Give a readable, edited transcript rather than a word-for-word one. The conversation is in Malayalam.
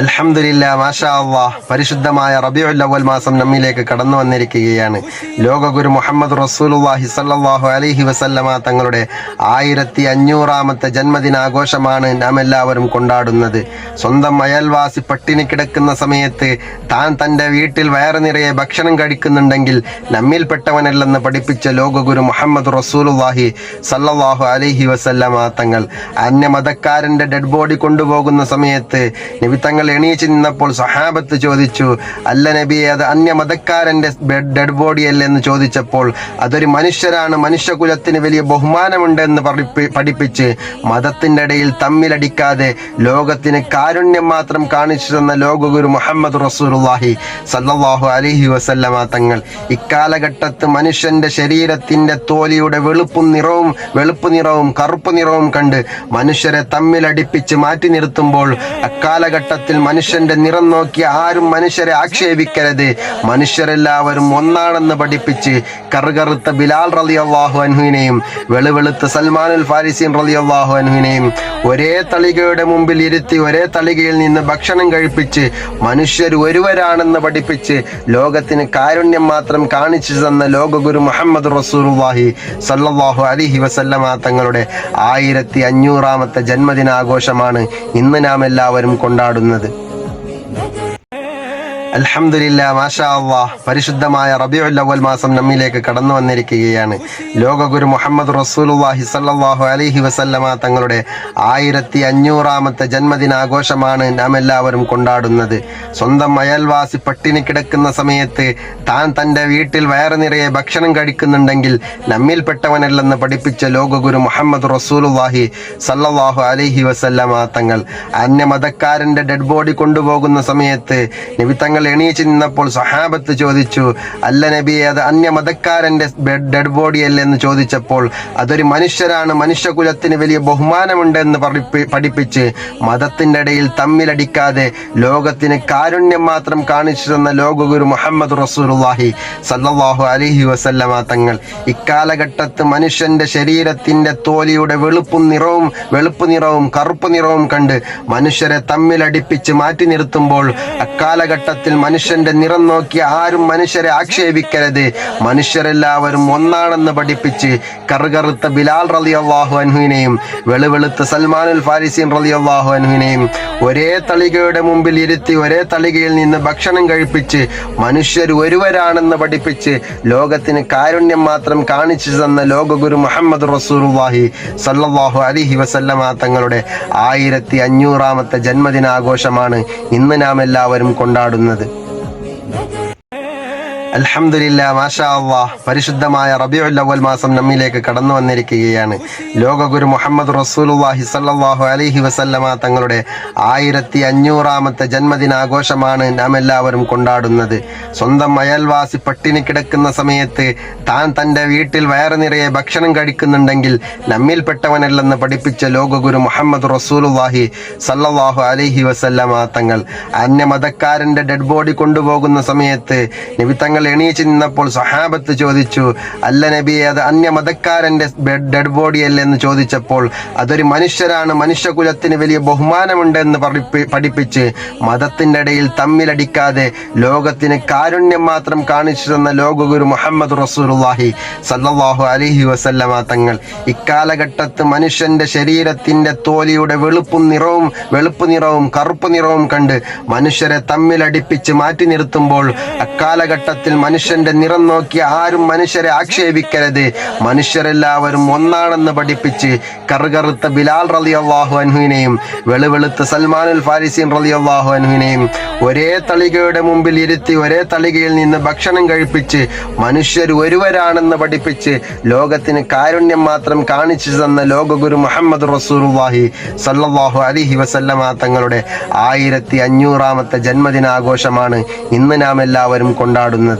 അൽഹംദുലില്ലാ മാഷാ അല്ലാഹ്. പരിശുദ്ധമായ റബീഉൽ അവ്വൽ മാസം നമ്മിലേക്ക് കടന്നു വന്നിരിക്കുകയാണ്. ലോകഗുരു മുഹമ്മദ് റസൂലുള്ളാഹി സ്വല്ലല്ലാഹു അലൈഹി വസല്ലമ തങ്ങളുടെ 1500ാമത്തെ ജന്മദിനാഘോഷമാണ് നാം എല്ലാവരും കൊണ്ടാടുന്നത്. സ്വന്തം അയൽവാസി പട്ടിണി കിടക്കുന്ന സമയത്ത് താൻ തൻ്റെ വീട്ടിൽ വയറ് നിറയെ ഭക്ഷണം കഴിക്കുന്നുണ്ടെങ്കിൽ നമ്മിൽപ്പെട്ടവനല്ലെന്ന് പഠിപ്പിച്ച ലോകഗുരു മുഹമ്മദ് റസൂലുള്ളാഹി സ്വല്ലല്ലാഹു അലൈഹി വസല്ലമ തങ്ങൾ അന്യമതക്കാരൻ്റെ ഡെഡ് ബോഡി കൊണ്ടുപോകുന്ന സമയത്ത് നബി തങ്ങൾ എണീച്ച് നിന്നപ്പോൾ സഹാബത്ത് ചോദിച്ചു, അല്ല നബിയെ, അത് അന്യമതക്കാരൻ്റെ ഡെഡ് ബോഡിയല്ലേ എന്ന് ചോദിച്ചപ്പോൾ അതൊരു മനുഷ്യരാണ്, മനുഷ്യകുലത്തിന് വലിയ ബഹുമാനമുണ്ട് എന്ന് പഠിപ്പിച്ച് മതത്തിൻ്റെ ഇടയിൽ തമ്മിലടിക്കാതെ ലോകത്തിന് കാരുണ്യം മാത്രം കാണിച്ചു തന്ന ലോകഗുരു മുഹമ്മദ് റസൂലുള്ളാഹി സല്ലല്ലാഹു അലൈഹി വസല്ലമ തങ്ങൾ ഇക്കാലഘട്ടത്ത് മനുഷ്യന്റെ ശരീരത്തിന്റെ തോലിയുടെ വെളുപ്പ് നിറവും കറുപ്പ് നിറവും കണ്ട് മനുഷ്യരെ തമ്മിലടിപ്പിച്ച് മാറ്റി നിർത്തുമ്പോൾ അക്കാലഘട്ടത്തിൽ മനുഷ്യന്റെ നിറം നോക്കി ആരും മനുഷ്യരെ ആക്ഷേപിക്കരുത്, മനുഷ്യരെല്ലാവരും ഒന്നാണെന്ന് പഠിപ്പിച്ച് കറുകറുത്ത ബിലാൽ റളിയല്ലാഹു അൻഹുവിനെയും വെളുവെളുത്ത സൽമാനുൽ ഫാരിസി റളിയല്ലാഹു അൻഹുവിനെയും ഒരേ തളികയുടെ മുമ്പിൽ ഇരുത്തി ഒരേ തളികയിൽ നിന്ന് ഭക്ഷണം കഴിപ്പിച്ച് മനുഷ്യർ ഒരുവരാണെന്ന് പഠിപ്പിച്ച് ലോകത്തിന് കാരുണ്യം മാത്രം കാണിച്ചു തന്ന ലോകഗുരു മുഹമ്മദ് റസൂലുള്ളാഹി സല്ലല്ലാഹു അലൈഹി വസല്ലമ തങ്ങളുടെ 1500ാമത്തെ ജന്മദിനാഘോഷമാണ് ഇന്ന് നാം എല്ലാവരും കൊണ്ടാടുന്നത്. അൽഹംദുലില്ലാ മാഷാ അല്ലാഹ്. പരിശുദ്ധമായ റബീഉൽ അവ്വൽ മാസം നമ്മിലേക്ക് കടന്നു വന്നിരിക്കുകയാണ്. ലോകഗുരു മുഹമ്മദ് റസൂലുള്ളാഹി സ്വല്ലല്ലാഹു അലൈഹി വസല്ലമ തങ്ങളുടെ 1500ാമത്തെ ജന്മദിനാഘോഷമാണ് നാം എല്ലാവരും കൊണ്ടാടുന്നത്. സ്വന്തം അയൽവാസി പട്ടിണി കിടക്കുന്ന സമയത്ത് താൻ തൻ്റെ വീട്ടിൽ വയറ് നിറയെ ഭക്ഷണം കഴിക്കുന്നുണ്ടെങ്കിൽ നമ്മിൽപ്പെട്ടവനല്ലെന്ന് പഠിപ്പിച്ച ലോകഗുരു മുഹമ്മദ് റസൂലുള്ളാഹി സ്വല്ലല്ലാഹു അലൈഹി വസല്ലമ തങ്ങൾ അന്യമതക്കാരൻ്റെ ഡെഡ് ബോഡി കൊണ്ടുപോകുന്ന സമയത്ത് നബി തങ്ങൾ എണീച്ച് നിന്നപ്പോൾ സഹാബത്ത് ചോദിച്ചു, അല്ല നബിയെ, അത് അന്യമതക്കാരൻ്റെ ഡെഡ് ബോഡിയല്ലേ എന്ന് ചോദിച്ചപ്പോൾ അതൊരു മനുഷ്യരാണ്, മനുഷ്യകുലത്തിന് വലിയ ബഹുമാനമുണ്ട് എന്ന് പഠിപ്പിച്ച് മതത്തിൻ്റെ ഇടയിൽ തമ്മിലടിക്കാതെ ലോകത്തിന് കാരുണ്യം മാത്രം കാണിച്ചു തന്ന ലോകഗുരു മുഹമ്മദ് റസൂലുള്ളാഹി സല്ലല്ലാഹു അലൈഹി വസല്ലമ തങ്ങൾ ഇക്കാലഘട്ടത്ത് മനുഷ്യന്റെ ശരീരത്തിന്റെ തോലിയുടെ വെളുപ്പ് നിറവും കറുപ്പ് നിറവും കണ്ട് മനുഷ്യരെ തമ്മിലടിപ്പിച്ച് മാറ്റി നിർത്തുമ്പോൾ അക്കാലഘട്ടത്തിൽ മനുഷ്യന്റെ നിറം നോക്കി ആരും മനുഷ്യരെ ആക്ഷേപിക്കരുത്, മനുഷ്യരെല്ലാവരും ഒന്നാണെന്ന് പഠിപ്പിച്ച് കറുകറുത്ത ബിലാൽ റളിയല്ലാഹു അൻഹുവിനെയും വെളുവെളുത്ത സൽമാനുൽ ഫാരിസി റളിയല്ലാഹു അൻഹുവിനെയും ഒരേ തളികയുടെ മുമ്പിൽ ഇരുത്തി ഒരേ തളികയിൽ നിന്ന് ഭക്ഷണം കഴിപ്പിച്ച് മനുഷ്യർ ഒരുവരാണെന്ന് പഠിപ്പിച്ച് ലോകത്തിന് കാരുണ്യം മാത്രം കാണിച്ചു തന്ന ലോകഗുരു മുഹമ്മദ് റസൂലുള്ളാഹി സല്ലല്ലാഹു അലൈഹി വസല്ലമ തങ്ങളുടെ 1500ാമത്തെ ജന്മദിനാഘോഷമാണ് ഇന്ന് നാം എല്ലാവരും കൊണ്ടാടുന്നത്. അൽഹംദുലില്ലാ മാഷാ അല്ലാഹ്. പരിശുദ്ധമായ റബീഉൽ അവ്വൽ മാസം നമ്മിലേക്ക് കടന്നു വന്നിരിക്കുകയാണ്. ലോകഗുരു മുഹമ്മദ് റസൂലുള്ളാഹി സ്വല്ലല്ലാഹു അലൈഹി വസല്ലമ തങ്ങളുടെ 1500ാമത്തെ ജന്മദിനാഘോഷമാണ് നാം എല്ലാവരും കൊണ്ടാടുന്നത്. സ്വന്തം അയൽവാസി പട്ടിണി കിടക്കുന്ന സമയത്ത് താൻ തൻ്റെ വീട്ടിൽ വയറ് നിറയെ ഭക്ഷണം കഴിക്കുന്നുണ്ടെങ്കിൽ നമ്മിൽപ്പെട്ടവനല്ലെന്ന് പഠിപ്പിച്ച ലോകഗുരു മുഹമ്മദ് റസൂലുള്ളാഹി സ്വല്ലല്ലാഹു അലൈഹി വസല്ലമ തങ്ങൾ അന്യമതക്കാരൻ്റെ ഡെഡ് ബോഡി കൊണ്ടുപോകുന്ന സമയത്ത് നബി തങ്ങൾ എണീച്ച് നിന്നപ്പോൾ സഹാബത്ത് ചോദിച്ചു, അല്ല നബിയെ, അത് അന്യമതക്കാരൻ്റെ ഡെഡ് ബോഡിയല്ലേ എന്ന് ചോദിച്ചപ്പോൾ അതൊരു മനുഷ്യരാണ്, മനുഷ്യകുലത്തിന് വലിയ ബഹുമാനമുണ്ട് എന്ന് പഠിപ്പിച്ച് മതത്തിൻ്റെ ഇടയിൽ തമ്മിലടിക്കാതെ ലോകത്തിന് കാരുണ്യം മാത്രം കാണിച്ചു തന്ന ലോകഗുരു മുഹമ്മദ് റസൂലുള്ളാഹി സല്ലല്ലാഹു അലൈഹി വസല്ലമ തങ്ങൾ ഇക്കാലഘട്ടത്ത് മനുഷ്യന്റെ ശരീരത്തിന്റെ തോലിയുടെ വെളുപ്പ് നിറവും കറുപ്പ് നിറവും കണ്ട് മനുഷ്യരെ തമ്മിലടിപ്പിച്ച് മാറ്റി നിർത്തുമ്പോൾ അക്കാലഘട്ടത്തിൽ മനുഷ്യന്റെ നിറം നോക്കി ആരും മനുഷ്യരെ ആക്ഷേപിക്കരുത്, മനുഷ്യരെല്ലാവരും ഒന്നാണെന്ന് പഠിപ്പിച്ച് കറുകറുത്ത ബിലാൽ റളിയല്ലാഹു അൻഹുവിനെയും വെളുവെളുത്ത സൽമാനുൽ ഫാരിസി റളിയല്ലാഹു അൻഹുവിനെയും ഒരേ തളികയുടെ മുമ്പിൽ ഇരുത്തി ഒരേ തളികയിൽ നിന്ന് ഭക്ഷണം കഴിപ്പിച്ച് മനുഷ്യർ ഒരുവരാണെന്ന് പഠിപ്പിച്ച് ലോകത്തിന് കാരുണ്യം മാത്രം കാണിച്ചു തന്ന ലോകഗുരു മുഹമ്മദ് റസൂലുള്ളാഹി സല്ലല്ലാഹു അലൈഹി വസല്ലമ തങ്ങളുടെ 1500ാമത്തെ ജന്മദിനാഘോഷമാണ് ഇന്ന് നാം എല്ലാവരും കൊണ്ടാടുന്നത്.